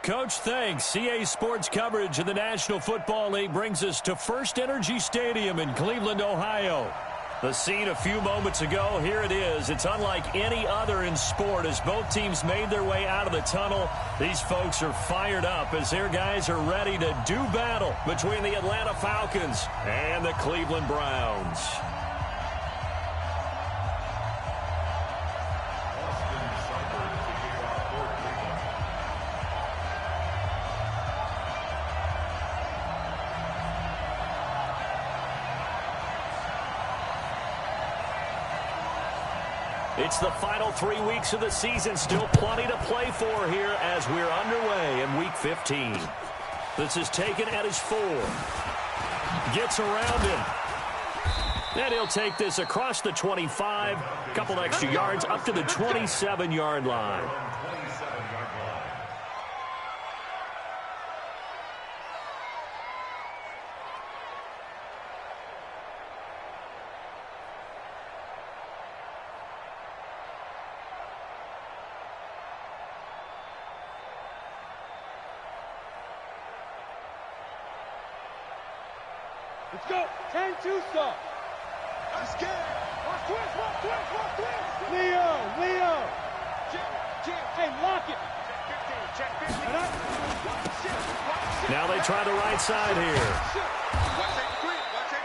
Coach, thanks. CA Sports coverage of the National Football League brings us to First Energy Stadium in Cleveland, Ohio. The scene a few moments ago, here it is. It's unlike any other in sport as both teams made their way out of the tunnel. These folks are fired up as their guys are ready to do battle between the Atlanta Falcons and the Cleveland Browns. It's the final 3 weeks of the season. Still plenty to play for here as we're underway in Week 15. This is taken at his 4. Gets around him. And he'll take this across the 25. A couple extra yards up to the 27-yard line. Let's go. 10-2 stop. Let's get it. Watch twist. Leo. Hey, lock it. Check 15. Now they try the right side here.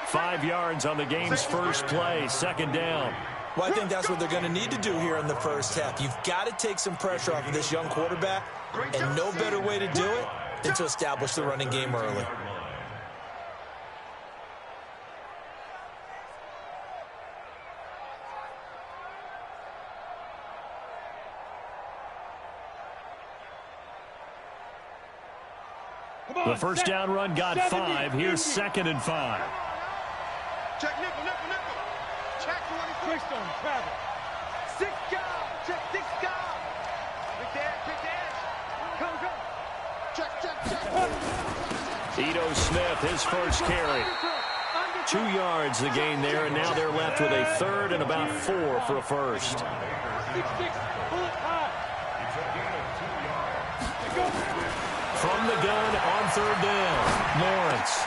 5 yards on the game's first play. Second down. Well, I think that's what they're going to need to do here in the first half. You've got to take some pressure off of this young quarterback, and no better way to do it than to establish the running game early. The first down run got 5. Here's 2nd and 5. Check nickel. Check 20. Twist on travel. 6 guys. Check 6 guys. Pick the edge. Go. Check. Ito Smith, his first carry. 2 yards the gain there, and now they're left with a 3rd and about 4 for a first. 6-6. Bullet high. From the gun on 3rd down, Lawrence.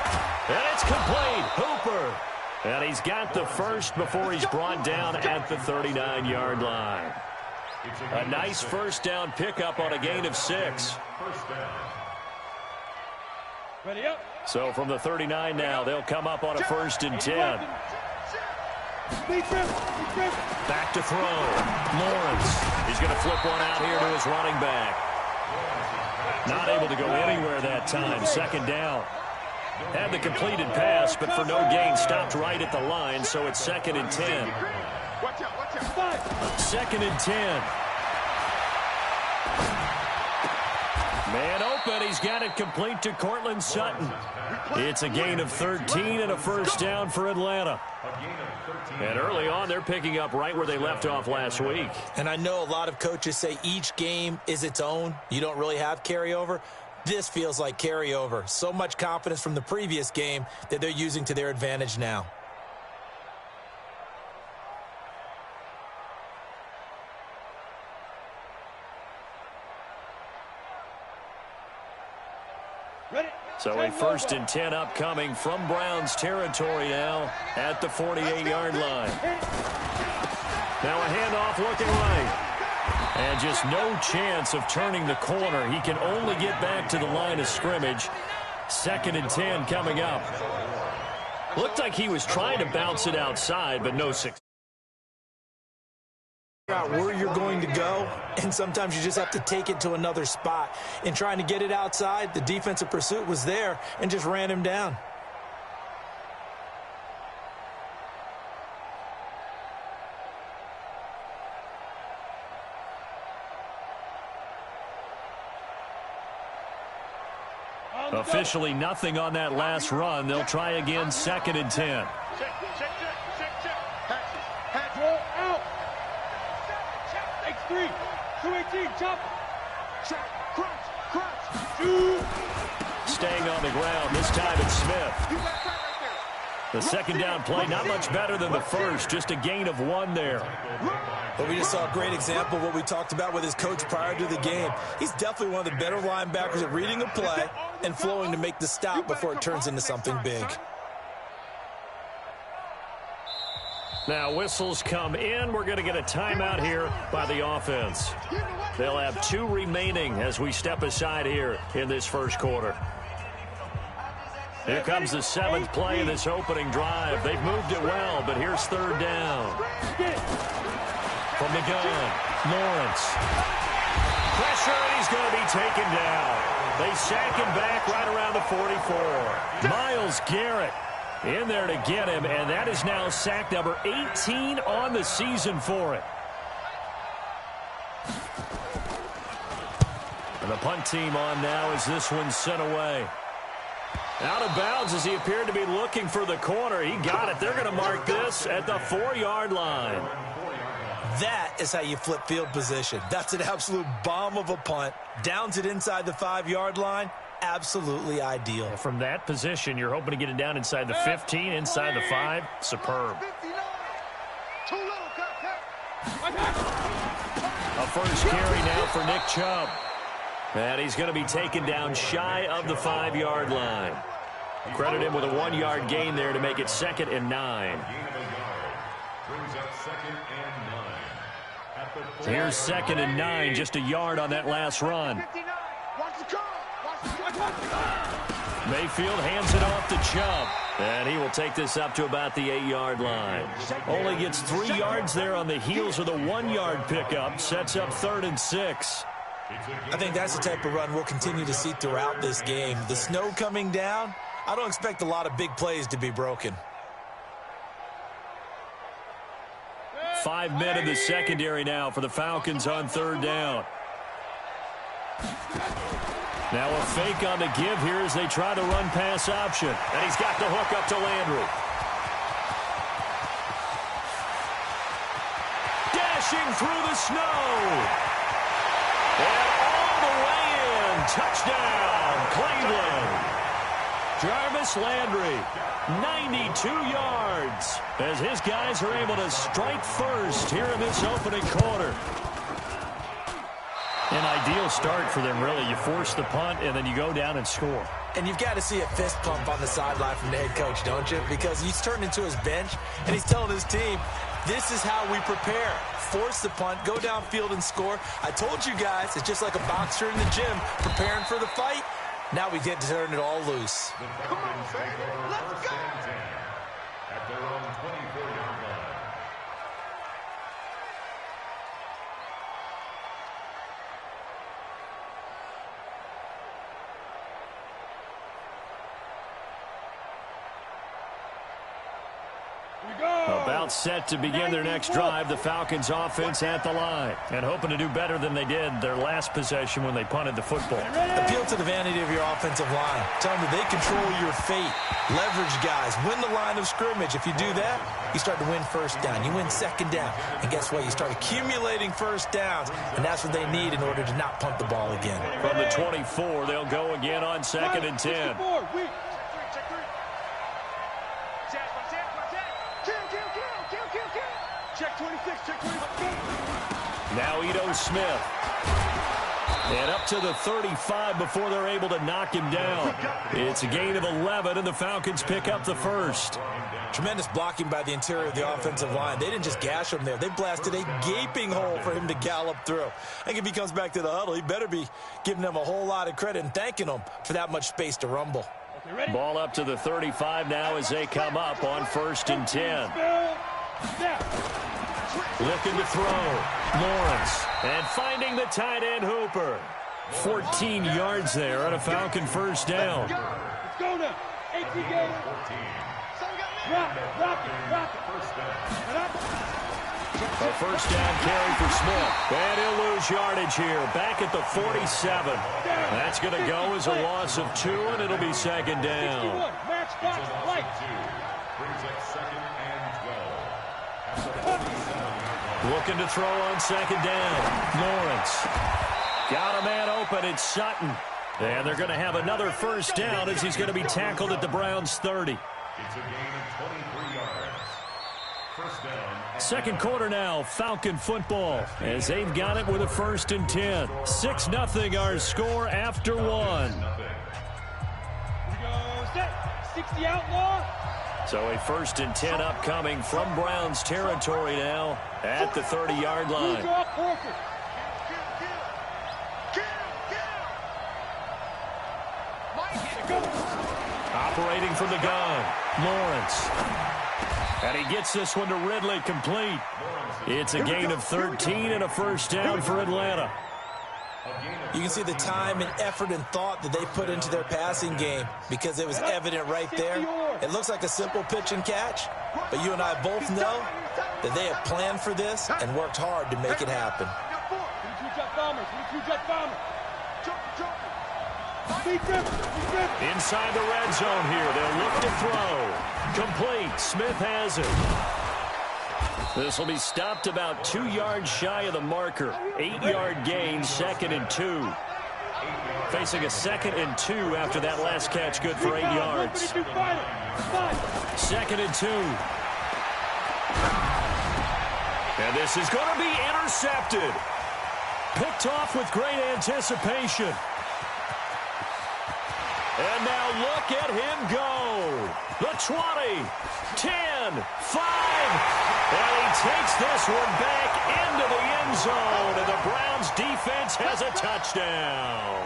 And it's complete. Hooper. And he's got the first before he's brought down at the 39-yard line. A nice first down pickup on a gain of 6. Ready up. So from the 39 now, they'll come up on a 1st and 10. Back to throw. Lawrence. He's going to flip one out here to his running back. Not able to go anywhere that time. 2nd down. Had the completed pass, but for no gain, stopped right at the line, so it's 2nd and 10. 2nd and 10. Man open. He's got it complete to Cortland Sutton. It's a gain of 13 and a first down for Atlanta. And early on, they're picking up right where they left off last week. And I know a lot of coaches say each game is its own. You don't really have carryover. This feels like carryover. So much confidence from the previous game that they're using to their advantage now. So a 1st and 10 upcoming from Browns territory now at the 48-yard line. Now a handoff looking right. And just no chance of turning the corner. He can only get back to the line of scrimmage. 2nd and 10 coming up. Looked like he was trying to bounce it outside, but no success. Out where you're going to go, and sometimes you just have to take it to another spot. In trying to get it outside, the defensive pursuit was there and just ran him down. Officially nothing on that last run. They'll try again, 2nd and 10. Check. Roll out. X3. 218. Chop. Check. Crunch. 2. Staying on the ground. This time it's Smith. You got that right there. The second down play, not much better than the first, just a gain of 1 there. But we just saw a great example of what we talked about with his coach prior to the game. He's definitely one of the better linebackers at reading a play and flowing to make the stop before it turns into something big. Now whistles come in. We're going to get a timeout here by the offense. They'll have 2 remaining as we step aside here in this first quarter. Here comes the 7th play of this opening drive. They've moved it well, but here's 3rd down. From the gun, Lawrence. Pressure, and he's going to be taken down. They sack him back right around the 44. Myles Garrett in there to get him, and that is now sack number 18 on the season for it. And the punt team on now as this one's sent away. Out of bounds as he appeared to be looking for the corner. He got it. They're going to mark this at the 4-yard line. That is how you flip field position. That's an absolute bomb of a punt. Downs it inside the 5-yard line. Absolutely ideal. From that position, you're hoping to get it down inside the 15, inside the 5. Superb. A first carry now for Nick Chubb. And he's going to be taken down shy of the 5-yard line. Credit him with a 1-yard gain there to make it 2nd and 9. Here's 2nd and 9, just a yard on that last run. Mayfield hands it off to Chubb. And he will take this up to about the 8-yard line. Only gets 3 yards there on the heels of the 1-yard pickup. Sets up 3rd and 6. I think that's the type of run we'll continue to see throughout this game. The snow coming down, I don't expect a lot of big plays to be broken. 5 men in the secondary now for the Falcons on 3rd down. Now a fake on the give here as they try the run-pass option. And he's got the hook up to Landry. Dashing through the snow. And all the way in. Touchdown, Cleveland. Jarvis Landry, 92 yards, as his guys are able to strike first here in this opening quarter. An ideal start for them, really. You force the punt, and then you go down and score. And you've got to see a fist pump on the sideline from the head coach, don't you? Because he's turned into his bench, and he's telling his team, this is how we prepare. Force the punt, go downfield and score. I told you guys, it's just like a boxer in the gym preparing for the fight. Now we get to turn it all loose. Come on, baby. Let's go. At their own 24-yard line. About set to begin their next drive. The Falcons offense at the line and hoping to do better than they did their last possession when they punted the football. Appeal to the vanity of your offensive line. Tell them that they control your fate. Leverage guys. Win the line of scrimmage. If you do that, you start to win 1st down. You win 2nd down. And guess what? You start accumulating 1st downs. And that's what they need in order to not punt the ball again. From the 24, they'll go again on 2nd and 10. Check 26, check 26. Now Ito Smith. And up to the 35 before they're able to knock him down. It's a gain of 11, and the Falcons pick up the 1st. Tremendous blocking by the interior of the offensive line. They didn't just gash him there. They blasted a gaping hole for him to gallop through. I think if he comes back to the huddle, he better be giving them a whole lot of credit and thanking them for that much space to rumble. Ball up to the 35 now as they come up on 1st and 10. Looking to throw. Lawrence. And finding the tight end Hooper. 14 yards there on a Falcon 1st down. Let's go now. 18 games. Rock it. A 1st down carry for Smith. And he'll lose yardage here. Back at the 47. That's going to go as a loss of 2, and it'll be 2nd down. Match box, light. Brings up 2nd and 12. Looking to throw on 2nd down. Lawrence. Got a man open. It's Sutton. And they're going to have another 1st down as he's going to be tackled at the Browns' 30. It's a gain of 23 yards. First down. Second quarter now, Falcon football, as they've got it with a 1st and 10. 6-0 our score after one. Here we go, set. 60 outlaw. So a 1st and 10 upcoming from Browns territory now at the 30-yard line. Operating from the gun, Lawrence. And he gets this one to Ridley complete. It's a gain of 13 and a 1st down for Atlanta. You can see the time and effort and thought that they put into their passing game because it was evident right there. It looks like a simple pitch and catch, but you and I both know that they have planned for this and worked hard to make it happen. Inside the red zone here. They'll look to throw. Complete. Smith has it. This will be stopped about 2 yards shy of the marker. 8-yard gain, 2nd and 2. Facing a 2nd and 2 after that last catch, good for 8 yards. 2nd and 2. And this is going to be intercepted. Picked off with great anticipation. And now look at him go. The 20, 10, 5. And he takes this one back into the end zone. And the Browns defense has a touchdown.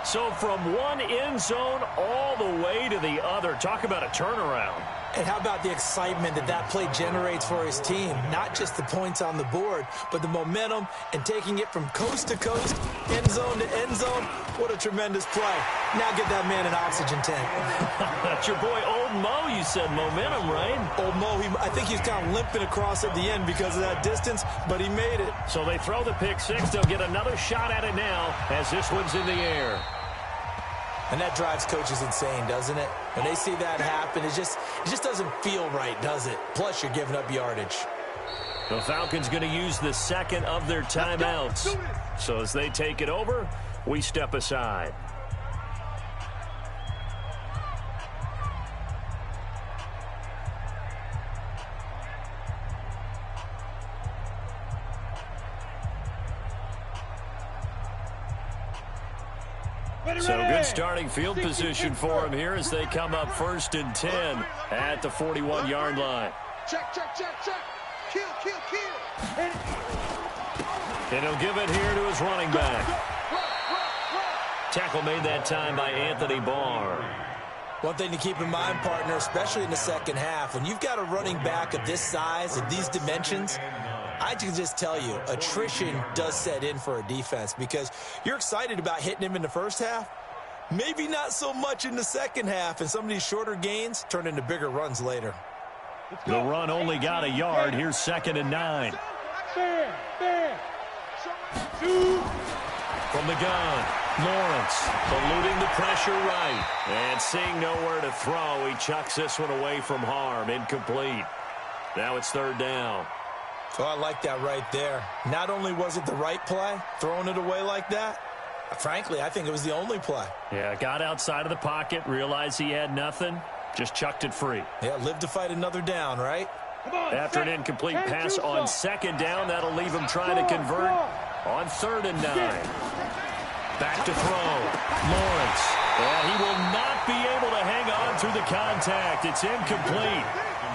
So from one end zone all the way to the other. Talk about a turnaround. And how about the excitement that that play generates for his team? Not just the points on the board, but the momentum and taking it from coast to coast, end zone to end zone. What a tremendous play. Now get that man an oxygen tank. That's your boy Old Mo, you said. Momentum, right? Old Mo, I think he's kind of limping across at the end because of that distance, but he made it. So they throw the pick six. They'll get another shot at it now as this one's in the air. And that drives coaches insane, doesn't it? When they see that happen, it just doesn't feel right, does it? Plus, you're giving up yardage. The Falcons going to use the second of their timeouts. So as they take it over, we step aside. So good starting field position for him here as they come up 1st and 10 at the 41-yard line. Check, check, check, check. Kill, kill, kill. And he'll give it here to his running back. Tackle made that time by Anthony Barr. One thing to keep in mind, partner, especially in the second half, when you've got a running back of this size and these dimensions, I can just tell you, attrition does set in for a defense because you're excited about hitting him in the first half. Maybe not so much in the second half, and some of these shorter gains turn into bigger runs later. The run only got a yard. Here's 2nd and 9. From the gun, Lawrence eluding the pressure right. And seeing nowhere to throw, he chucks this one away from harm. Incomplete. Now it's 3rd down. Oh, I like that right there. Not only was it the right play, throwing it away like that, frankly, I think it was the only play. Yeah, got outside of the pocket, realized he had nothing, just chucked it free. Yeah, live to fight another down, right? After an incomplete pass on 2nd down, that'll leave him trying to convert on 3rd and 9. Back to throw. Lawrence. And he will not be able to hang on through the contact. It's incomplete.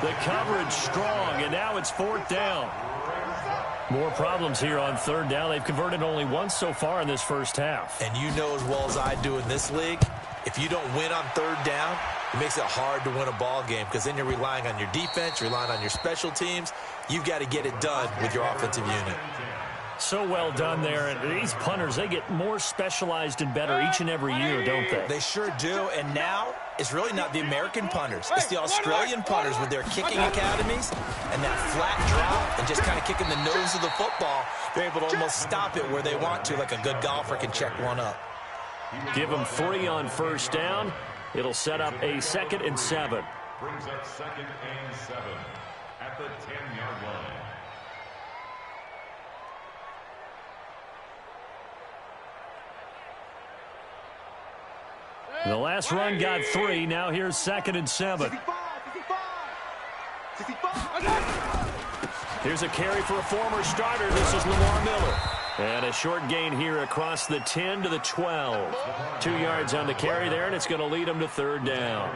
The coverage strong, and now it's 4th down. More problems here on 3rd down. They've converted only once so far in this first half. And you know as well as I do in this league, if you don't win on 3rd down, it makes it hard to win a ball game because then you're relying on your defense, you're relying on your special teams. You've got to get it done with your offensive unit. So well done there. And these punters, they get more specialized and better each and every year, don't they? They sure do. And now it's really not the American punters. It's the Australian punters with their kicking academies and that flat drop and just kind of kicking the nose of the football. They're able to almost stop it where they want to, like a good golfer can check one up. Give them 3 on 1st down. It'll set up a 2nd and 7. Brings up 2nd and 7 at the 10-yard line. The last run got 3. Now here's 2nd and 7. 65. Here's a carry for a former starter. This is Lamar Miller. And a short gain here across the 10 to the 12. 2 yards on the carry there, and it's going to lead them to 3rd down.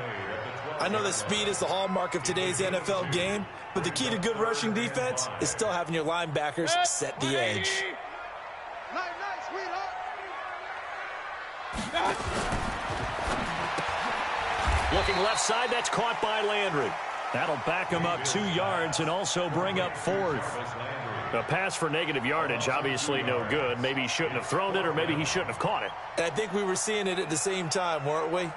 I know that speed is the hallmark of today's NFL game, but the key to good rushing defense is still having your linebackers set the edge. Nice, sweetheart. Looking left side, that's caught by Landry. That'll back him up 2 yards and also bring up 4th. A pass for negative yardage, obviously no good. Maybe he shouldn't have thrown it, or maybe he shouldn't have caught it. And I think we were seeing it at the same time, weren't we?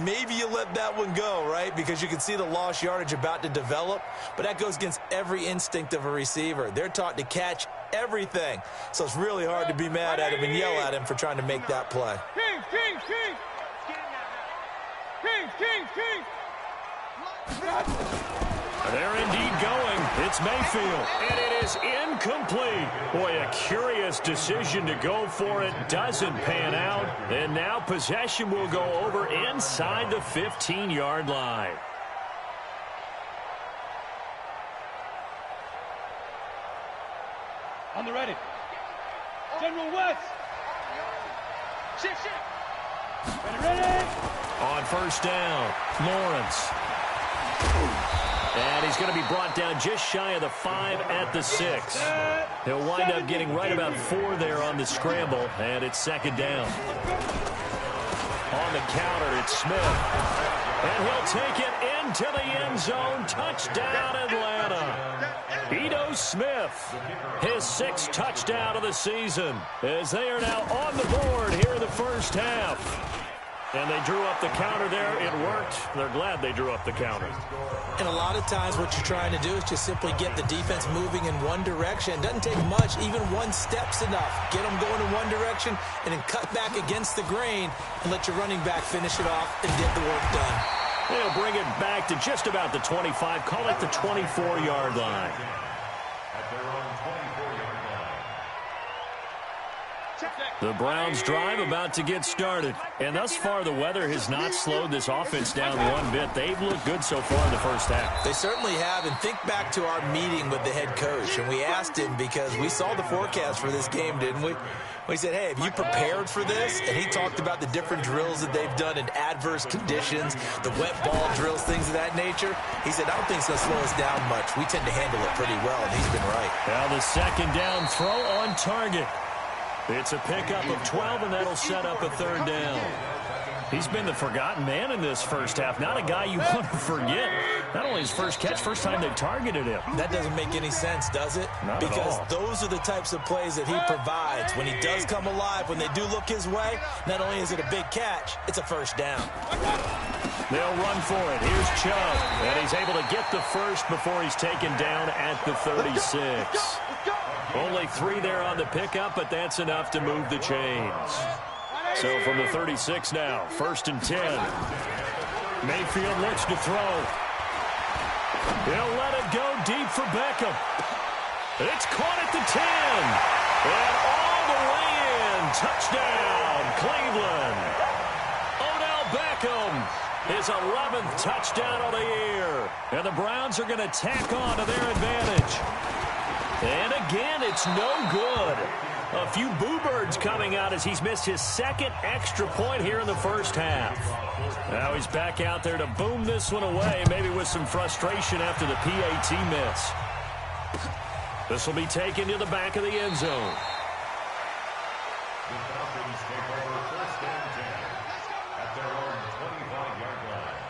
Maybe you let that one go, right? Because you can see the lost yardage about to develop, but that goes against every instinct of a receiver. They're taught to catch everything, so it's really hard to be mad at him and yell at him for trying to make that play. King. They're indeed going. It's Mayfield, and it is incomplete. Boy, a curious decision to go for it. Doesn't pan out, and now possession will go over inside the 15-yard line. On the ready. General West. Shift. Ready. On 1st down, Lawrence. And he's going to be brought down just shy of the 5 at the 6. He'll wind up getting right about 4 there on the scramble, and it's 2nd down. On the counter, it's Smith. And he'll take it into the end zone. Touchdown, Atlanta. Ito Smith, his 6th touchdown of the season, as they are now on the board here in the first half. And they drew up the counter there. It worked. They're glad they drew up the counter. And a lot of times what you're trying to do is just simply get the defense moving in one direction. It doesn't take much. Even 1 step's enough. Get them going in one direction and then cut back against the grain and let your running back finish it off and get the work done. They'll bring it back to just about the 25. Call it the 24-yard line. The Browns drive about to get started. And thus far, the weather has not slowed this offense down one bit. They've looked good so far in the first half. They certainly have. And think back to our meeting with the head coach. And we asked him, because we saw the forecast for this game, didn't we? We said, hey, have you prepared for this? And he talked about the different drills that they've done in adverse conditions, the wet ball drills, things of that nature. He said, I don't think it's going to slow us down much. We tend to handle it pretty well, and he's been right. Now the 2nd down throw on target. It's a pickup of 12, and that'll set up a 3rd down. He's been the forgotten man in this first half. Not a guy you want to forget. Not only his first catch, first time they've targeted him. That doesn't make any sense, does it? Not at all. Because those are the types of plays that he provides. When he does come alive, when they do look his way, not only is it a big catch, it's a 1st down. They'll run for it. Here's Chubb, and he's able to get the first before he's taken down at the 36. Only 3 there on the pickup, but that's enough to move the chains. So from the 36 now, 1st and 10. Mayfield looks to throw. He'll let it go deep for Beckham. It's caught at the 10. And all the way in. Touchdown, Cleveland. Odell Beckham, his 11th touchdown of the year. And the Browns are going to tack on to their advantage. And again, it's no good. A few boo birds coming out as he's missed his 2nd extra point here in the first half. Now he's back out there to boom this one away, maybe with some frustration after the PAT miss. This will be taken to the back of the end zone. The Falcons take over 1st and 10 at their own 25-yard line.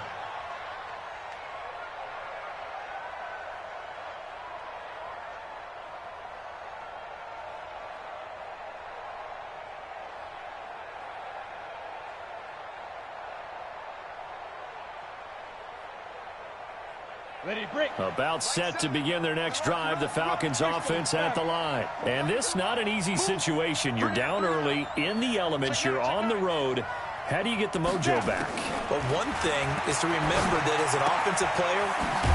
Ready, break. About set to begin their next drive, the Falcons offense at the line. And this not an easy situation. You're down early, in the elements, you're on the road. How do you get the mojo back? But one thing is to remember that as an offensive player,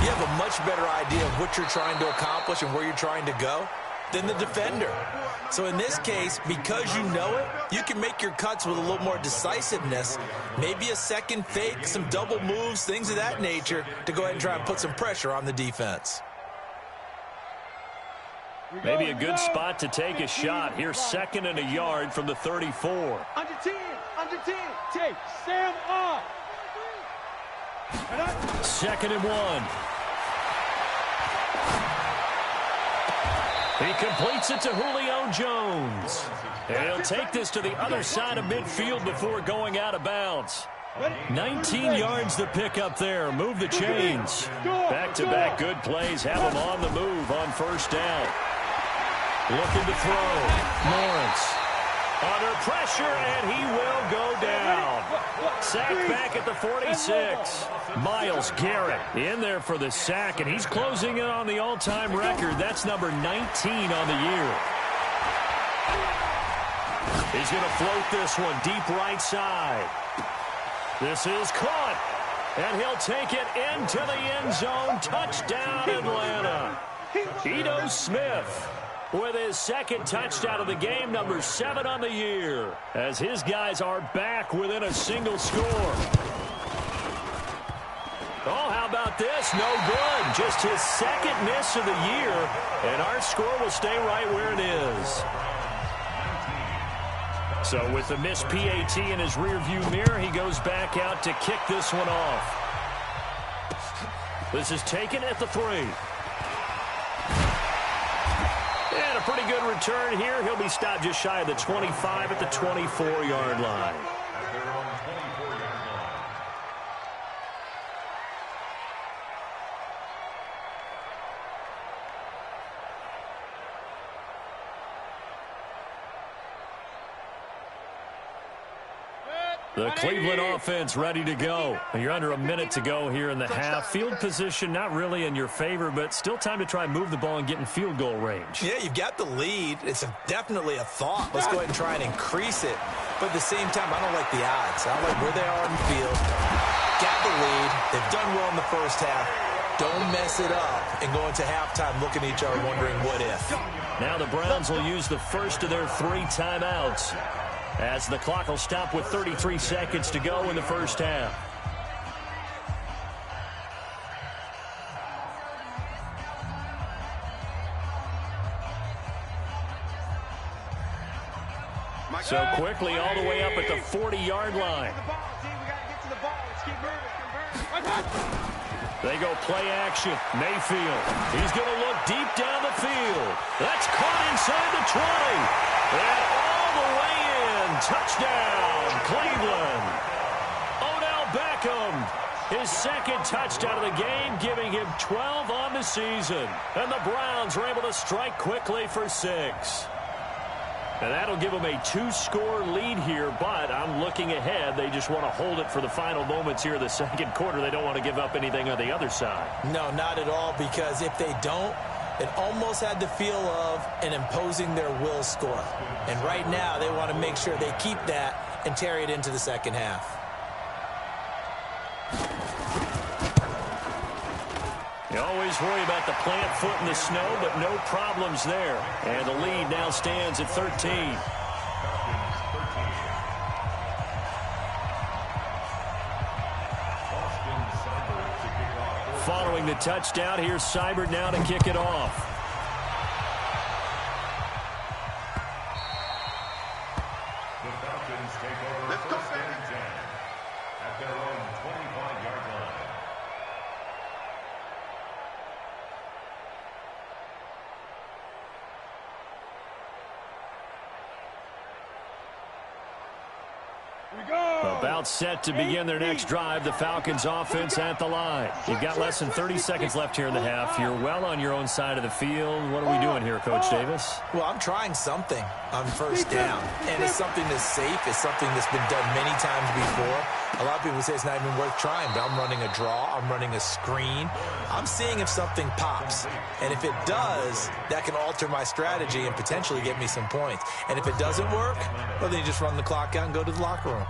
you have a much better idea of what you're trying to accomplish and where you're trying to go. than the defender. So in this case, because you know it, you can make your cuts with a little more decisiveness, maybe a second fake, some double moves, things of that nature, to go ahead and try and put some pressure on the defense. Maybe a good spot to take a shot. Here's 2nd and a yard from the 34. Under 10, take Sam off. 2nd and 1. He completes it to Julio Jones. And he'll take this to the other side of midfield before going out of bounds. 19 yards to pick up there. Move the chains. Back-to-back good plays have him on the move on 1st down. Looking to throw. Lawrence under pressure, and he will go down. Sacked back at the 46. Myles Garrett in there for the sack, and he's closing in on the all-time record. That's number 19 on the year. He's going to float this one deep right side. This is caught, and he'll take it into the end zone. Touchdown, Atlanta. Ito Smith with his 2nd touchdown of the game, number 7 on the year, as his guys are back within a single score. Oh, how about this? No good. Just his 2nd miss of the year, and our score will stay right where it is. So with the missed PAT in his rearview mirror, he goes back out to kick this one off. This is taken at the 3. And a pretty good return here. He'll be stopped just shy of the 25 at the 24-yard line. The Cleveland offense ready to go. You're under a minute to go here in the half. Field position not really in your favor, but still time to try and move the ball and get in field goal range. Yeah, you've got the lead. It's definitely a thought. Let's go ahead and try and increase it. But at the same time, I don't like the odds. I don't like where they are on the field. Got the lead. They've done well in the first half. Don't mess it up and go into halftime looking at each other wondering what if. Now the Browns will use the first of their 3 timeouts, as the clock will stop with 33 seconds to go in the first half. So quickly all the way up at the 40-yard line. They go play action. Mayfield. He's going to look deep down the field. That's caught inside the 20. And all the way in. Touchdown, Cleveland. Odell Beckham, his 2nd touchdown of the game, giving him 12 on the season. And the Browns are able to strike quickly for 6. And that'll give them a 2-score lead here, but I'm looking ahead. They just want to hold it for the final moments here in the 2nd quarter. They don't want to give up anything on the other side. No, not at all, because if they don't, it almost had the feel of an imposing their will score. And right now, they want to make sure they keep that and carry it into the 2nd half. You always worry about the plant foot in the snow, but no problems there. And the lead now stands at 13. Following the touchdown, here's Seibert now to kick it off. The Falcons take over first and 10 at their own 25-yard line. About set to begin their next drive. The Falcons offense at the line. You've got less than 30 seconds left here in the half. You're well on your own side of the field. What are we doing here, Coach Davis? Well, I'm trying something on 1st down, and it's something that's safe. It's something that's been done many times before. A lot of people say it's not even worth trying, but I'm running a draw. I'm running a screen. I'm seeing if something pops, and if it does, that can alter my strategy and potentially get me some points. And if it doesn't work, well, then you just run the clock out and go to the locker room.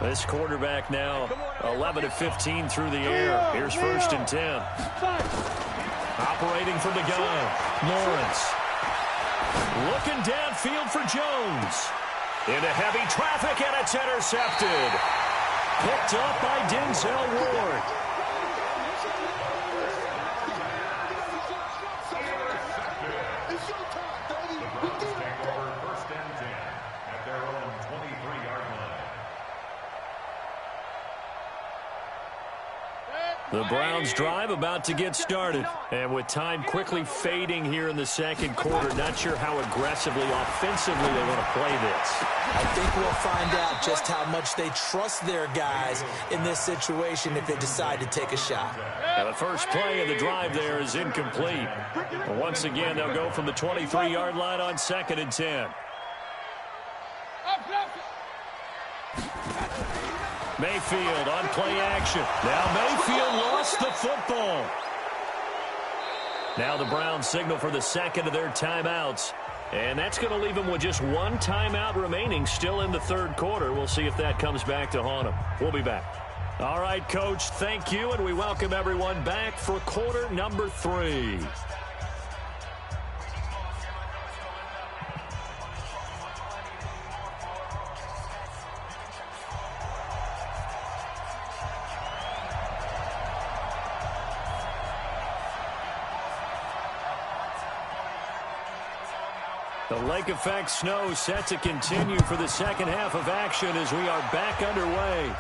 This quarterback now 11 of 15 through the air. Here's 1st and 10. Operating from the gun, Lawrence. Looking downfield for Jones. Into heavy traffic, and it's intercepted. Picked up by Denzel Ward. The Browns drive about to get started. And with time quickly fading here in the second quarter, not sure how aggressively, offensively they want to play this. I think we'll find out just how much they trust their guys in this situation if they decide to take a shot. Now the first play of the drive there is incomplete. But once again, they'll go from the 23-yard line on 2nd and 10. Mayfield on play action. Now Mayfield lost the football. Now the Browns signal for the second of their timeouts. And that's going to leave them with just one timeout remaining still in the third quarter. We'll see if that comes back to haunt them. We'll be back. All right, Coach, thank you, and we welcome everyone back for quarter number 3. The lake effect snow set to continue for the second half of action as we are back underway.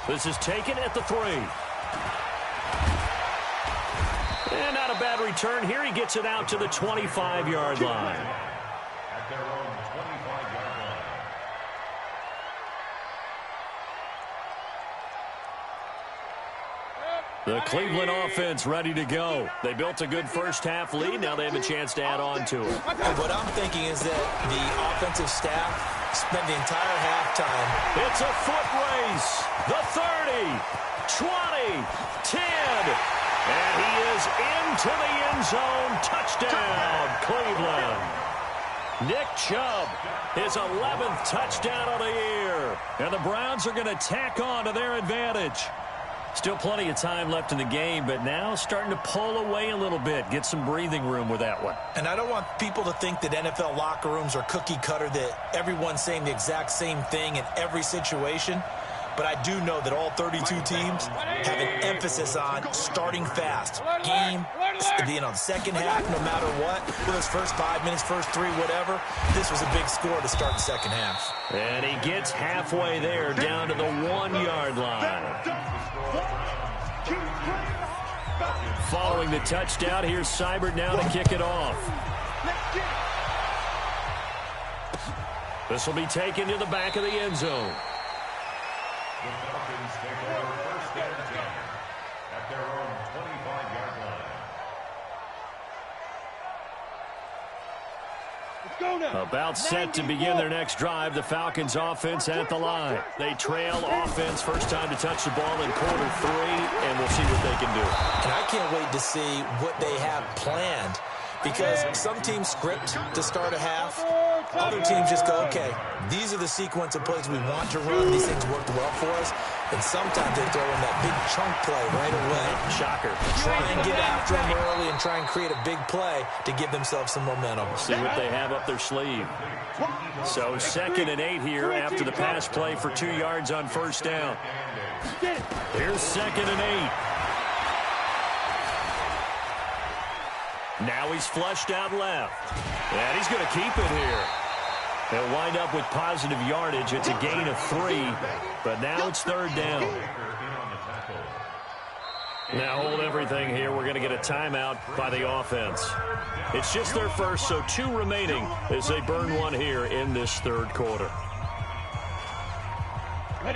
This is taken at the 3. And not a bad return here. He gets it out to the 25-yard line. At their own 25-yard line. The Cleveland offense ready to go. They built a good first half lead. Now they have a chance to add on to it. What I'm thinking is that the offensive staff spent the entire halftime. It's a foot race. The 30, 20, 10. And he is into the end zone. Touchdown, Cleveland. Nick Chubb, his 11th touchdown of the year. And the Browns are going to tack on to their advantage. Still plenty of time left in the game, but now starting to pull away a little bit, get some breathing room with that one. And I don't want people to think that NFL locker rooms are cookie cutter, that everyone's saying the exact same thing in every situation. But I do know that all 32 teams have an emphasis on starting fast. Game, the second half, no matter what, whether it's first 5 minutes, first 3, whatever, this was a big score to start the second half. And he gets halfway there, down to the 1-yard line. Following the touchdown, here's Seibert now to kick it off. This will be taken to the back of the end zone. The Falcons take over 1st and 10 at their own 25-yard line. About set to begin their next drive. The Falcons offense at the line. They trail offense, first time to touch the ball in quarter 3, and we'll see what they can do. And I can't wait to see what they have planned, because some teams script to start a half. Other teams just go, okay, these are the sequence of plays we want to run. These things worked well for us. And sometimes they throw in that big chunk play right away. Shocker. Try and get after them early and try and create a big play to give themselves some momentum. See what they have up their sleeve. So 2nd and 8 here after the pass play for 2 yards on first down. Here's 2nd and 8. Now he's flushed out left. And he's going to keep it here. They'll wind up with positive yardage. It's a gain of 3, but now it's 3rd down. Now hold everything here. We're going to get a timeout by the offense. It's just their first, so 2 remaining as they burn 1 here in this 3rd quarter.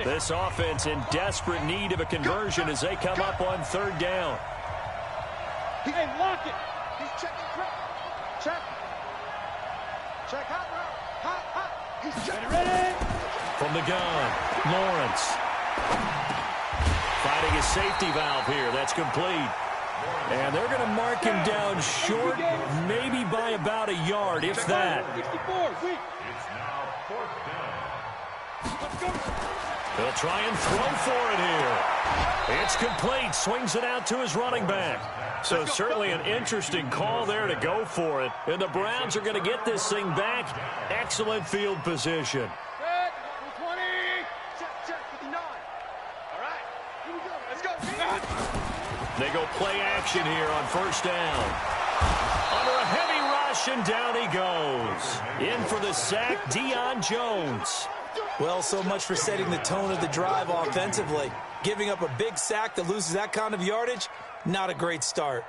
This offense in desperate need of a conversion as they come up on 3rd down. Hey, lock it. He's checking. Check. Check hot route. Hot. He's checking. Ready? From the gun, Lawrence. Finding a safety valve here. That's complete. And they're going to mark him down short, maybe by about a yard, if that. It's now 4th down. He'll try and throw for it here. It's complete. Swings it out to his running back. So certainly an interesting call there to go for it. And the Browns are going to get this thing back. Excellent field position. They go play action here on first down. Under a heavy rush, and down he goes. In for the sack, Deion Jones. Well, so much for setting the tone of the drive offensively. Giving up a big sack that loses that kind of yardage, not a great start.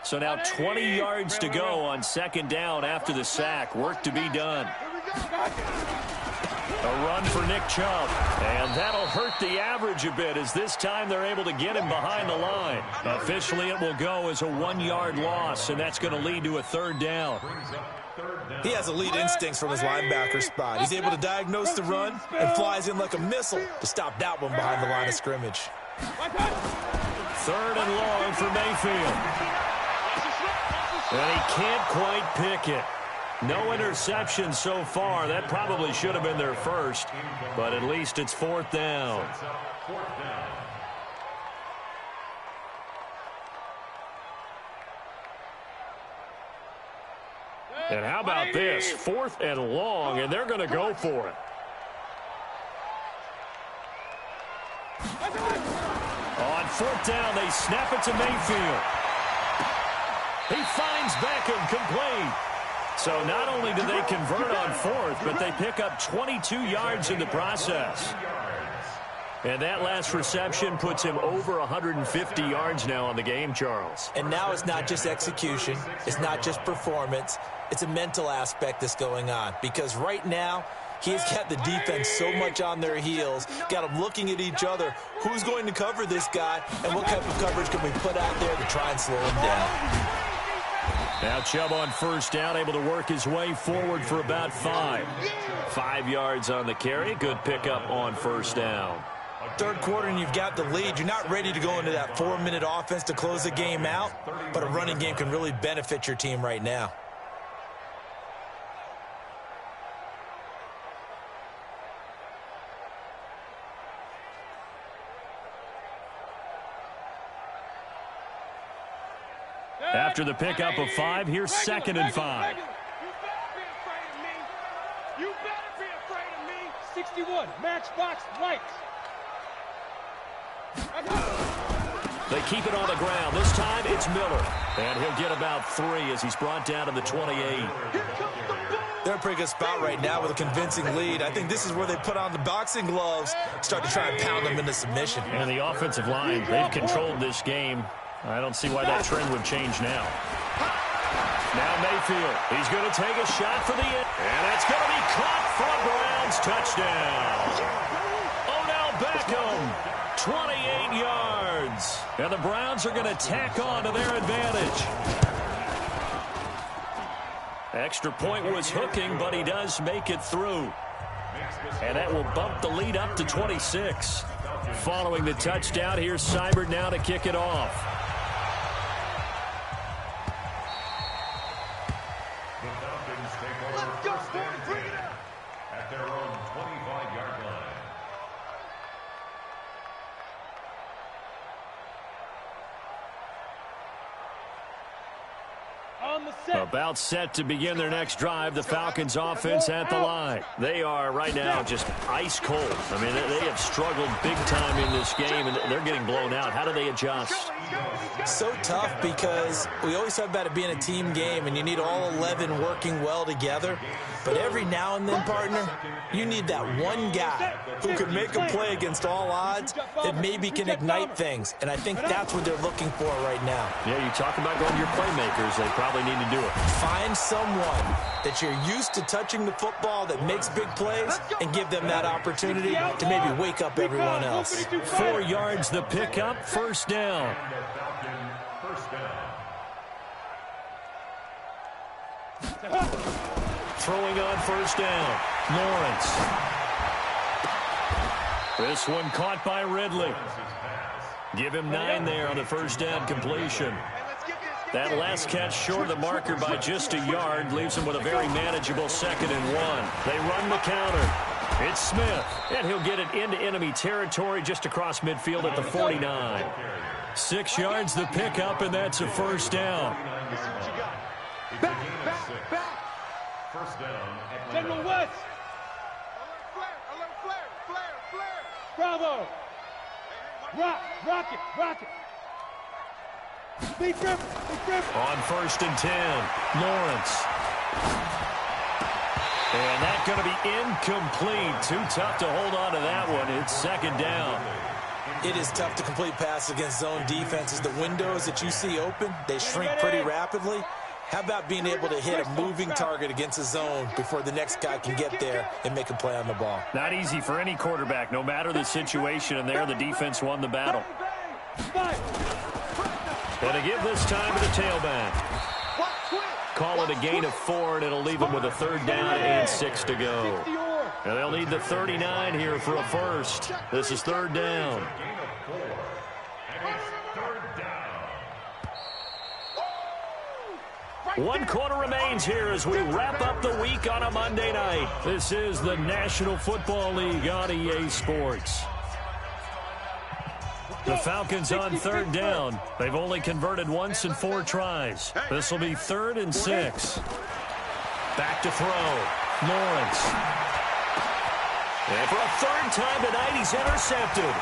So now 20 yards to go on second down after the sack. Work to be done. A run for Nick Chubb. And that'll hurt the average a bit as this time they're able to get him behind the line. Officially, it will go as a 1-yard loss, and that's going to lead to a third down. He has elite instincts from his linebacker spot. He's able to diagnose the run and flies in like a missile to stop that one behind the line of scrimmage. Third and long for Mayfield. And he can't quite pick it. No interception so far. That probably should have been their first, but at least it's fourth down. And how about this? Fourth and long, and they're going to go for it. On fourth down, they snap it to Mayfield. He finds Beckham complete. So not only do they convert on fourth, but they pick up 22 yards in the process. And that last reception puts him over 150 yards now on the game, Charles. And now it's not just execution. It's not just performance. It's a mental aspect that's going on. Because right now, he's got the defense so much on their heels, got them looking at each other. Who's going to cover this guy, and what type of coverage can we put out there to try and slow him down? Now Chubb on first down, able to work his way forward for about 5. 5 yards on the carry. Good pickup on first down. Third quarter and you've got the lead. You're not ready to go into that 4-minute offense to close the game out, but a running game can really benefit your team right now. After the pickup of 5, here's second and 5. You better be afraid of me. 61, Matchbox Lights. They keep it on the ground. This time it's Miller. And he'll get about 3 as he's brought down to the 28. They're in a pretty good spot right now with a convincing lead. I think this is where they put on the boxing gloves, start to try and pound them into submission. And the offensive line, they've controlled this game. I don't see why that trend would change now. Now Mayfield, he's going to take a shot for the end. And that's going to be caught for a Browns touchdown. Odell Beckham, 28 yards. And the Browns are going to tack on to their advantage. Extra point was hooking, but he does make it through. And that will bump the lead up to 26. Following the touchdown, here's Seibert now to kick it off. At their own 25-yard line. About set to begin their next drive. The Falcons offense at the line. They are right now just ice cold. I mean, they have struggled big time in this game, and they're getting blown out. How do they adjust? So tough because we always talk about it being a team game, and you need all 11 working well together. But every now and then, partner, you need that one guy who can make a play against all odds that maybe can ignite things. And I think that's what they're looking for right now. Yeah, you talk about going to your playmakers. They probably need to do it. Find someone that you're used to touching the football that makes big plays and give them that opportunity to maybe wake up everyone else. 4 yards the pickup, first down. Throwing on first down, Lawrence. This one caught by Ridley. Give him 9 there on the first down completion. That last catch short of the marker by just a yard leaves him with a very manageable 2nd and 1. They run the counter. It's Smith, and he'll get it into enemy territory just across midfield at the 49. 6 yards the pickup, and that's a first down. Back. First down. General West. Bravo. Rock it. Be grip. On 1st and 10, Lawrence. And that's going to be incomplete. Too tough to hold on to that one. It's 2nd down. It is tough to complete passes against zone defenses. The windows that you see open, they shrink pretty rapidly. How about being able to hit a moving target against a zone before the next guy can get there and make a play on the ball? Not easy for any quarterback, no matter the situation, and there the defense won the battle. And to give this time to the tailback. Call it a gain of 4, and it'll leave them with a 3rd down and 6 to go. And they'll need the 39 here for a first. This is 3rd down. Gain of 4. And it's 3rd down. 1 quarter remains here as we wrap up the week on a Monday night. This is the National Football League on EA Sports. The Falcons on 3rd down. They've only converted once in 4 tries. This will be 3rd and 6. Back to throw. Lawrence. And for a 3rd time tonight, he's intercepted.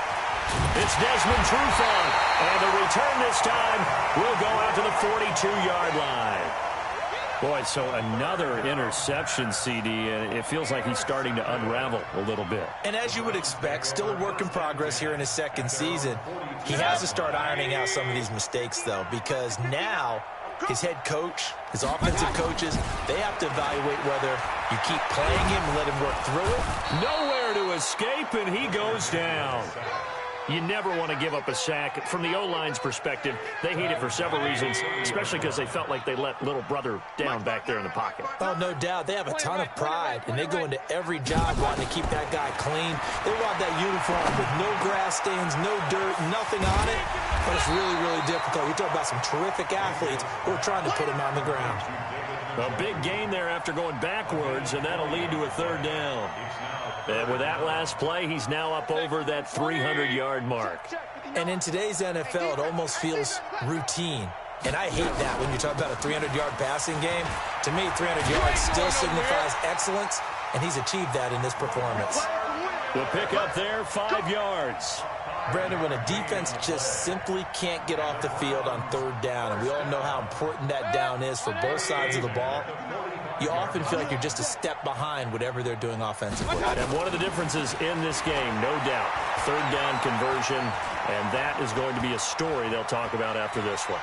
It's Desmond Trufant. And the return this time will go out to the 42-yard line. Boy, so another interception, CD, and it feels like he's starting to unravel a little bit. And as you would expect, still a work in progress here in his 2nd season. He has to start ironing out some of these mistakes, though, because now his head coach, his offensive coaches, they have to evaluate whether you keep playing him and let him work through it. Nowhere to escape, and he goes down. You never want to give up a sack. From the O-line's perspective, they hate it for several reasons, especially because they felt like they let little brother down back there in the pocket. Oh, no doubt. They have a ton of pride, and they go into every job wanting to keep that guy clean. They want that uniform with no grass stains, no dirt, nothing on it. But it's really, really difficult. You're talking about some terrific athletes who are trying to put him on the ground. A big gain there after going backwards, and that'll lead to a 3rd down. And with that last play, he's now up over that 300-yard mark. And in today's NFL, it almost feels routine. And I hate that when you talk about a 300-yard passing game. To me, 300 yards still signifies excellence, and he's achieved that in this performance. The pick up there, 5 yards. Brandon, when a defense just simply can't get off the field on 3rd down, and we all know how important that down is for both sides of the ball, you often feel like you're just a step behind whatever they're doing offensively. And one of the differences in this game, no doubt, 3rd down conversion, and that is going to be a story they'll talk about after this one.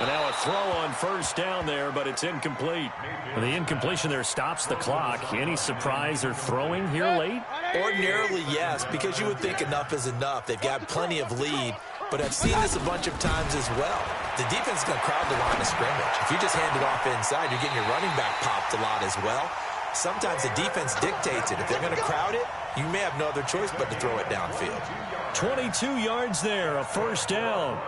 And now a throw on 1st down there, but it's incomplete. And the incompletion there stops the clock. Any surprise they're throwing here late? Ordinarily, yes, because you would think enough is enough. They've got plenty of lead, but I've seen this a bunch of times as well. The defense is going to crowd the line of scrimmage. If you just hand it off inside, you're getting your running back popped a lot as well. Sometimes the defense dictates it. If they're going to crowd it, you may have no other choice but to throw it downfield. 22 yards there, a 1st down.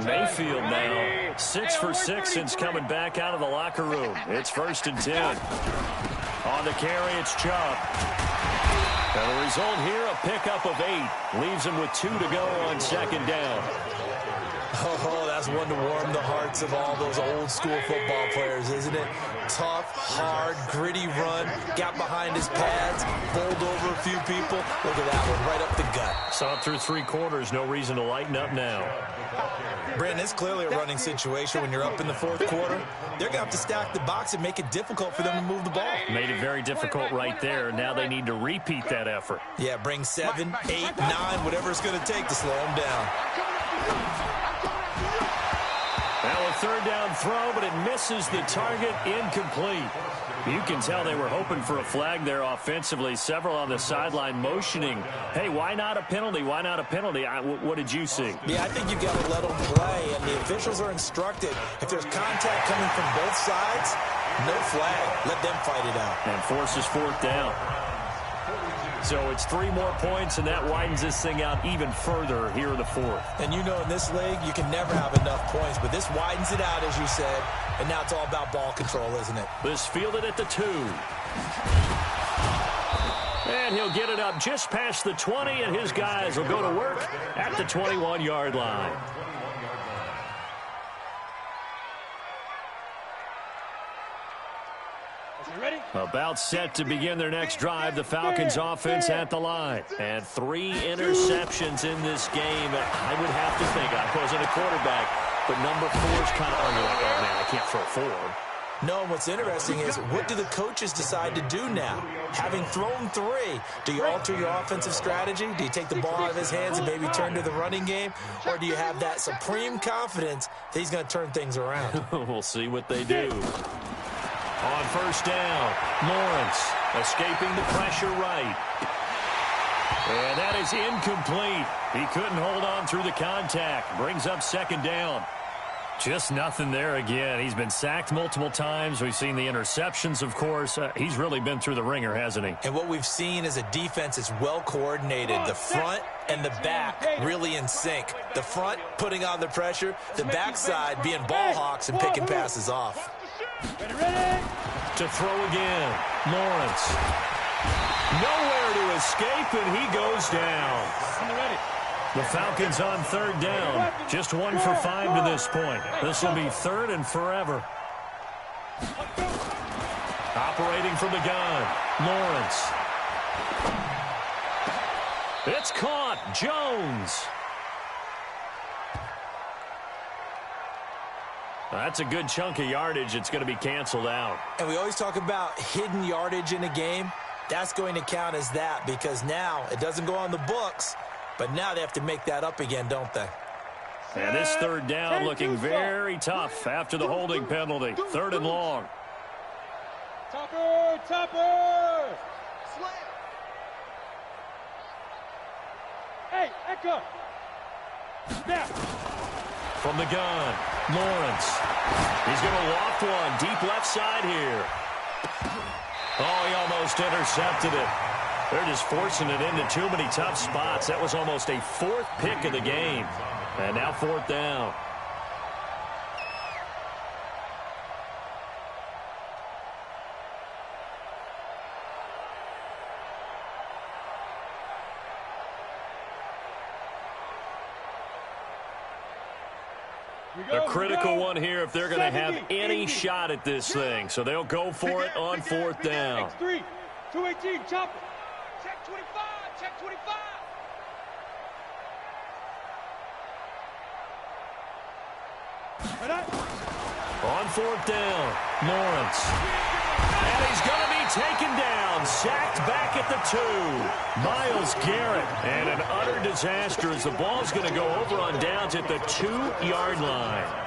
Mayfield now 6 for 6 since coming back out of the locker room. It's 1st and 10. On the carry, it's Chubb. And the result here, a pickup of 8. Leaves him with 2 to go on 2nd down. Oh, that's one to warm the hearts of all those old-school football players, isn't it? Tough, hard, gritty run, got behind his pads, bowled over a few people. Look at that one, right up the gut. Saw it through 3 quarters, no reason to lighten up now. Brandon, it's clearly a running situation when you're up in the 4th quarter. They're going to have to stack the box and make it difficult for them to move the ball. Made it very difficult right there. Now they need to repeat that effort. Yeah, bring 7, 8, 9, whatever it's going to take to slow them down. Now a 3rd down throw, but it misses the target, incomplete. You can tell they were hoping for a flag there offensively. Several on the sideline motioning, hey, why not a penalty? Why not a penalty? What did you see? Yeah, I think you've got to let them play, and the officials are instructed. If there's contact coming from both sides, no flag. Let them fight it out. And forces 4th down. So it's 3 more points, and that widens this thing out even further here in the fourth. And you know in this league, you can never have enough points, but this widens it out, as you said, and now it's all about ball control, isn't it? This fielded at the 2. And he'll get it up just past the 20, and his guys will go to work at the 21-yard line. About set to begin their next drive, the Falcons offense at the line. And 3 interceptions in this game. I would have to think, I wasn't a quarterback, but number 4 is kind of like, oh man, I can't throw 4. No, and what's interesting is, what do the coaches decide to do now? Having thrown 3, do you alter your offensive strategy? Do you take the ball out of his hands and maybe turn to the running game? Or do you have that supreme confidence that he's going to turn things around? We'll see what they do. On first down, Lawrence escaping the pressure right. And that is incomplete. He couldn't hold on through the contact. Brings up second down. Just nothing there again. He's been sacked multiple times. We've seen the interceptions, of course. He's really been through the ringer, hasn't he? And what we've seen is a defense that's well coordinated. The front and the back really in sync. The front putting on the pressure. The backside being ball hawks and picking passes off. To throw again. Lawrence. Nowhere to escape, and he goes down. The Falcons on third down. Just 1 for 5 to this point. This will be 3rd and forever. Operating from the gun. Lawrence. It's caught. Jones. That's a good chunk of yardage. It's going to be canceled out. And we always talk about hidden yardage in a game. That's going to count as that, because now it doesn't go on the books, but now they have to make that up again, don't they? And this third down looking very tough after the holding penalty. 3rd and long. Topper! Slam! Hey, Echo! Snap! From the gun, Lawrence. He's going to loft one deep left side here. Oh, he almost intercepted it. They're just forcing it into too many tough spots. That was almost a 4th pick of the game. And now 4th down. A critical one here if they're going to have any shot at this thing. So they'll go for it on 4th down. X3, 218, chopper. Check 25, check 25. On 4th down, Lawrence. And he's going to be taken down, sacked back at the 2. Myles Garrett, and an utter disaster as the ball's going to go over on downs at the 2-yard line.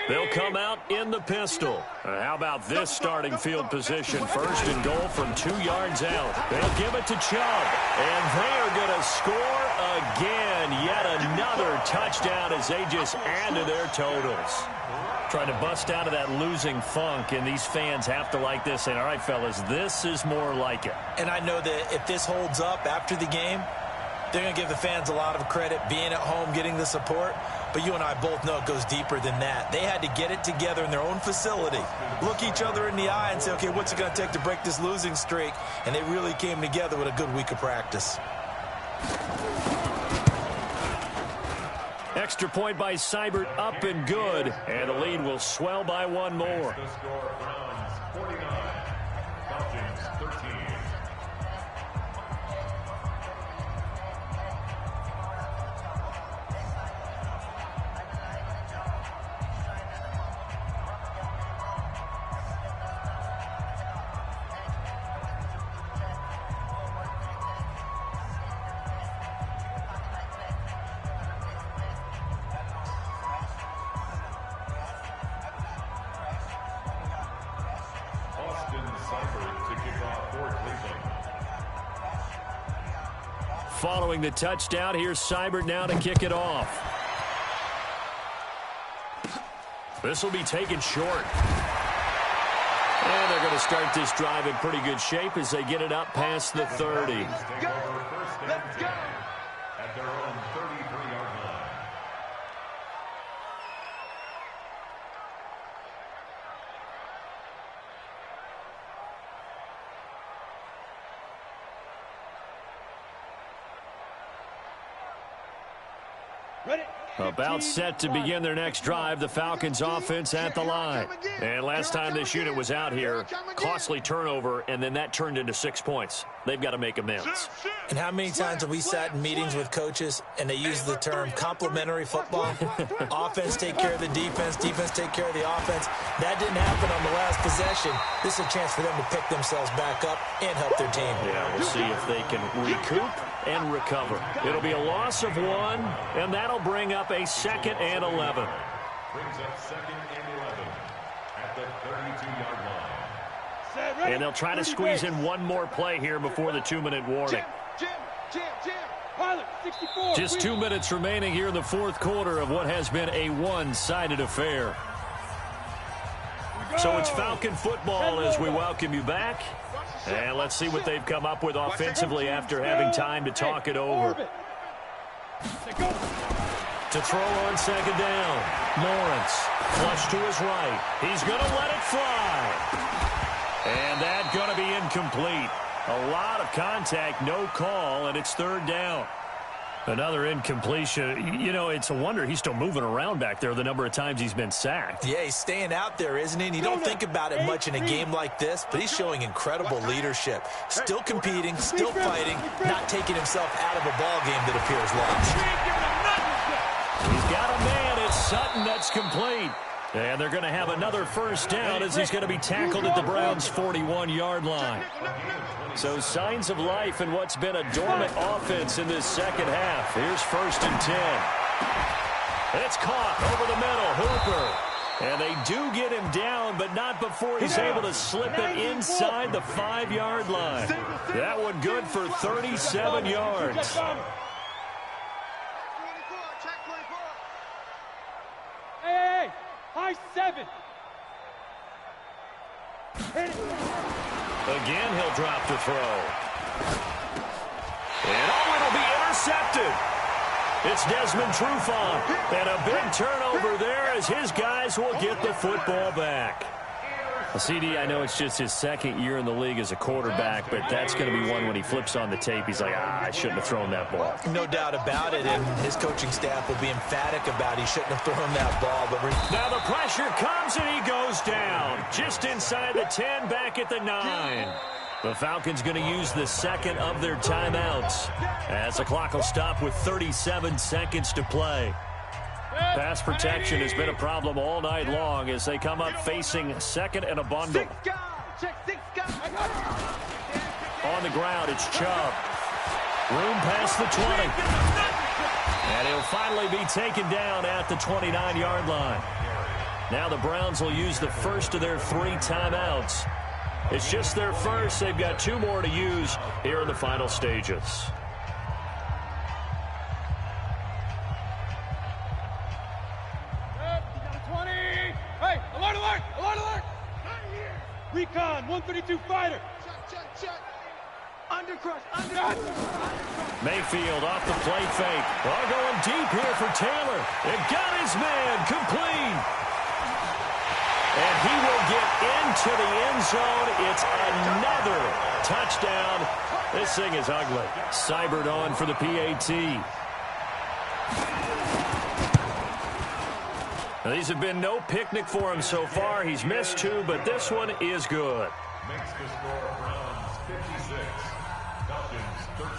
They'll come out in the pistol. How about this starting field position? 1st and goal from 2 yards out. They'll give it to Chubb. And they are going to score again. Yet another touchdown as they just add to their totals. Trying to bust out of that losing funk, and these fans have to like this. And all right, fellas, this is more like it. And I know that if this holds up after the game, they're going to give the fans a lot of credit, being at home, getting the support. But you and I both know it goes deeper than that. They had to get it together in their own facility, look each other in the eye and say, okay, what's it going to take to break this losing streak? And they really came together with a good week of practice. Extra point by Seibert, up and good. And the lead will swell by 1 more. The score, Browns 49, Falcons 13. following the touchdown. Here's Seibert now to kick it off. This will be taken short. And they're going to start this drive in pretty good shape as they get it up past the 30. Let's go. At their own 33-yard line. Ready? About set to begin their next drive, the Falcons offense at the line. And last time this unit was out here, costly turnover, and then that turned into 6 points. They've got to make amends. And how many times have we sat in meetings with coaches and they use the term complementary football? Offense take care of the defense, defense take care of the offense. That didn't happen on the last possession. This is a chance for them to pick themselves back up and help their team. Yeah, we'll see if they can recoup and recover. It'll be a loss of 1, and that'll bring up a 2nd and 11. Brings up 2nd and 11 at the 32-yard line. And they'll try to squeeze in one more play here before the 2-minute warning. Just 2 minutes remaining here in the fourth quarter of what has been a one-sided affair. So it's Falcon football as we welcome you back. And let's see what they've come up with offensively after having time to talk it over. To throw on 2nd down. Lawrence, flush to his right. He's going to let it fly. And that's going to be incomplete. A lot of contact, no call, and it's 3rd down. Another incompletion. You know, it's a wonder he's still moving around back there the number of times he's been sacked. Yeah, he's staying out there, isn't he? And you don't think about it much in a game like this, but he's showing incredible leadership. Still competing, still fighting, not taking himself out of a ball game that appears lost. He's got a man. It's Sutton that's complete. And they're going to have another 1st down as he's going to be tackled at the Browns' 41-yard line. So signs of life in what's been a dormant offense in this second half. Here's 1st and 10. It's caught over the middle. Hooper. And they do get him down, but not before he's able to slip it inside the 5-yard line. That one good for 37 yards. Hey, high 7. Again, he'll drop to throw. And it'll be intercepted. It's Desmond Trufant. And a big turnover there as his guys will get the football back. CD, I know it's just his 2nd year in the league as a quarterback, but that's going to be one when he flips on the tape. He's like, I shouldn't have thrown that ball. No doubt about it, and his coaching staff will be emphatic about he shouldn't have thrown that ball. But now the pressure comes, and he goes down. Just inside the 10, back at the 9. The Falcons going to use the 2nd of their timeouts as the clock will stop with 37 seconds to play. Pass protection has been a problem all night long as they come up facing 2nd and a bundle. On the ground, it's Chubb. Room past the 20. And he'll finally be taken down at the 29-yard line. Now the Browns will use the 1st of their 3 timeouts. It's just their 1st. They've got 2 more to use here in the final stages. Recon, 132 fighter. Check. Undercrush. Mayfield off the play fake. Ball going deep here for Taylor. It got his man complete. And he will get into the end zone. It's another touchdown. This thing is ugly. Seibert on for the PAT. Now, these have been no picnic for him so far. He's missed 2, but this one is good. Makes the score Browns 56, Falcons 13.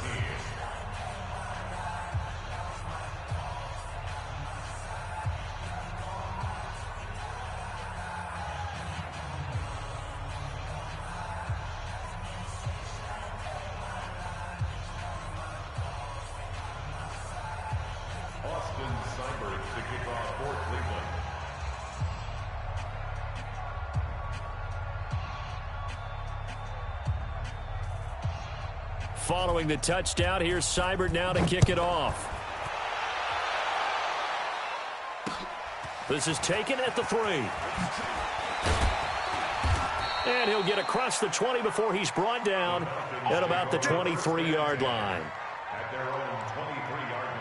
Austin Seibert to kick off for Cleveland. Following the touchdown, here's Seibert now to kick it off. This is taken at the 3. And he'll get across the 20 before he's brought down at about the 23-yard line. At their own 23-yard line.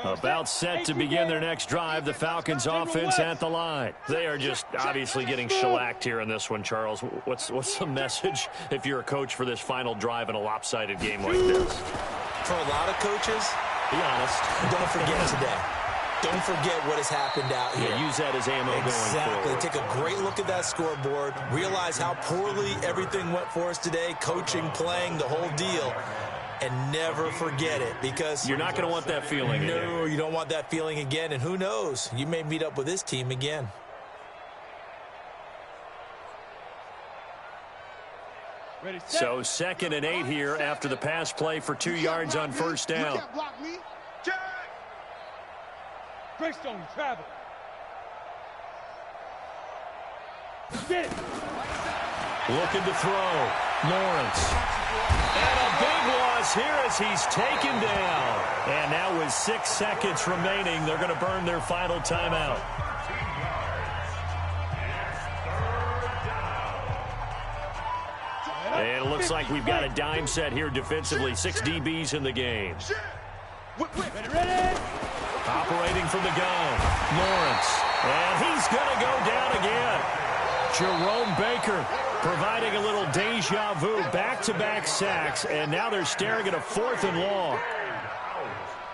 About set to begin their next drive, the Falcons offense at the line. They are just obviously getting shellacked here in this one, Charles. What's the message if you're a coach for this final drive in a lopsided game like this? For a lot of coaches, be honest, don't forget today. Don't forget what has happened out here. Yeah, use that as ammo going forward. Take a great look at that scoreboard. Realize how poorly everything went for us today. Coaching, playing, the whole deal. And never forget it, because you're not going to want that feeling again. No, you don't want that feeling again. And who knows? You may meet up with this team again. So 2nd and 8 here after the pass play for 2 yards on first down. Greystone, travel. Looking to throw. Lawrence. And a big loss here as he's taken down. And now with 6 seconds remaining, they're going to burn their final timeout. And it looks like we've got a dime set here defensively. 6 DBs in the game. Ready. Operating from the gun. Lawrence. And he's going to go down again. Jerome Baker providing a little deja vu, back-to-back sacks, and now they're staring at a 4th and long.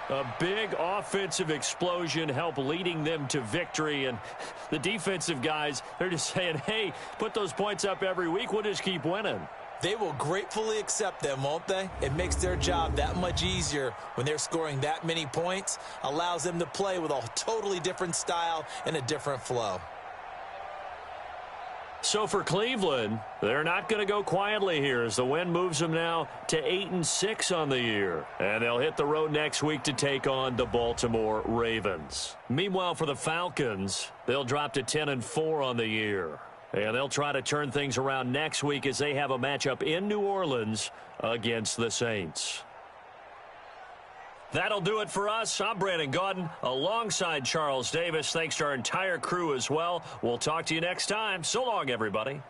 A big offensive explosion helped leading them to victory, and the defensive guys, they're just saying, hey, put those points up every week, we'll just keep winning. They will gratefully accept them, won't they? It makes their job that much easier when they're scoring that many points, allows them to play with a totally different style and a different flow. So for Cleveland, they're not going to go quietly here as the win moves them now to 8-6 on the year. And they'll hit the road next week to take on the Baltimore Ravens. Meanwhile, for the Falcons, they'll drop to 10-4 on the year. And they'll try to turn things around next week as they have a matchup in New Orleans against the Saints. That'll do it for us. I'm Brandon Gaudin alongside Charles Davis. Thanks to our entire crew as well. We'll talk to you next time. So long, everybody.